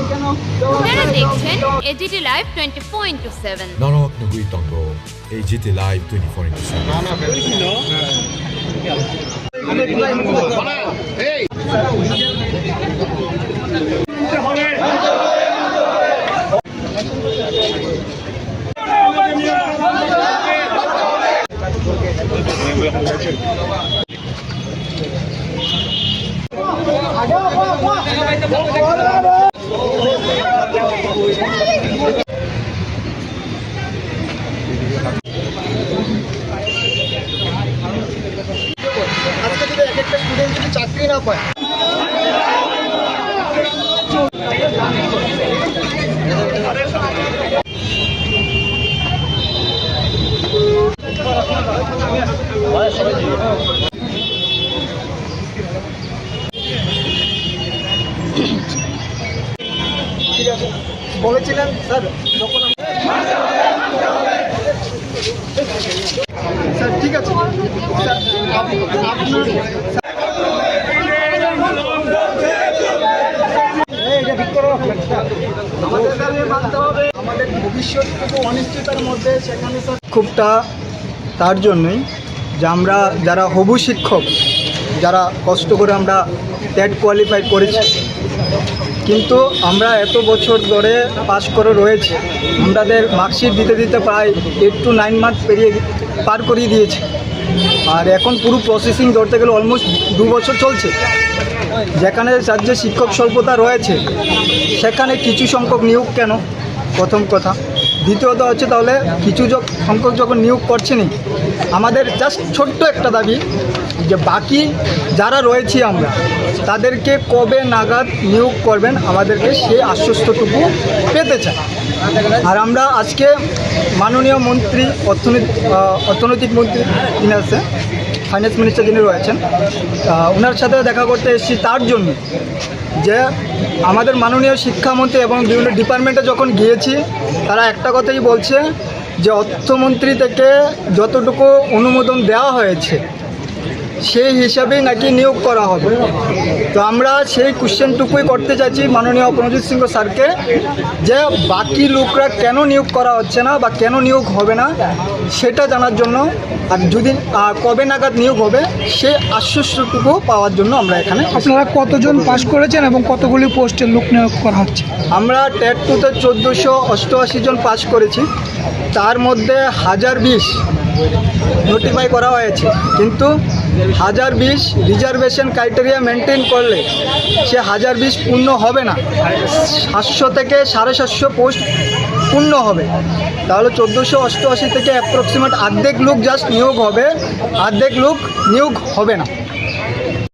আপনারা দেখছেন AGT live 24/7 Nanok Nugui Tongo, AGT Live 24/7. আজকে যদি এক একটা স্টুডেন্ট যদি চাকরি না পায়, ঠিক আছে বলেছিলেন স্যার যখন স্যার ঠিক আছে স্যার আমাদের ভবিষ্যৎ কিন্তু অনিশ্চয়তার মধ্যে, সেখানে স্যার খুবটা তার জন্যই যে আমরা যারা হবু শিক্ষক, যারা কষ্ট করে আমরা টেট কোয়ালিফাই করেছি, কিন্তু আমরা এত বছর ধরে পাস করে রয়েছে, আমাদের মার্কশিট দিতে দিতে প্রায় 8 to 9 মান্থ পার করিয়ে দিয়েছে। আর এখন পুরো প্রসেসিং ধরতে গেলে অলমোস্ট 2 বছর চলছে। যেখানে রাজ্যে শিক্ষক স্বল্পতা রয়েছে, সেখানে কিছু সংখ্যক নিয়োগ কেন, প্রথম কথা। দ্বিতীয়ত হচ্ছে তাহলে কিছু সংখ্যক যখন নিয়োগ করছেনই, আমাদের জাস্ট ছোট্ট একটা দাবি যে বাকি যারা রয়েছি আমরা, তাদেরকে কবে নাগাদ নিয়োগ করবেন আমাদেরকে সেই আশ্বস্তটুকু পেতে চাই। আর আমরা আজকে মাননীয় মন্ত্রী অর্থনৈতিক মন্ত্রী যিনি আছে, ফাইন্যান্স মিনিস্টার যিনি রয়েছেন, ওনার সাথে দেখা করতে এসেছি তার জন্য যে আমাদের মাননীয় শিক্ষামন্ত্রী এবং বিভিন্ন ডিপার্টমেন্টে যখন গিয়েছি, তারা একটা কথাই বলছে যে অর্থমন্ত্রী থেকে যতটুকু অনুমোদন দেওয়া হয়েছে সেই হিসাবেই নাকি নিয়োগ করা হবে। তো আমরা সেই কোশ্চেনটুকুই করতে চাইছি মাননীয় প্রণজিৎ সিংহ স্যারকে, যে বাকি লোকরা কেন নিয়োগ করা হচ্ছে না বা কেন নিয়োগ হবে না সেটা জানার জন্য, আর যদি কবে নাগাদ নিয়োগ হবে সেই আশ্বস্তটুকু পাওয়ার জন্য আমরা এখানে। আপনারা কতজন পাস করেছেন এবং কতগুলি পোস্টে লোক নিয়োগ করা হচ্ছে? আমরা টেট 2-তে 1488 জন পাস করেছি, তার মধ্যে 1020 নোটিফাই করা হয়েছে, কিন্তু 1020 রিজার্ভেশন ক্রাইটেরিয়া মেনটেন করলে সে 1020 পূর্ণ হবে না, 700 থেকে 750 পোস্ট পূর্ণ হবে। তাহলে 1488 থেকে অ্যাপ্রক্সিমেট অর্ধেক লোক জাস্ট নিয়োগ হবে, অর্ধেক লোক নিয়োগ হবে না।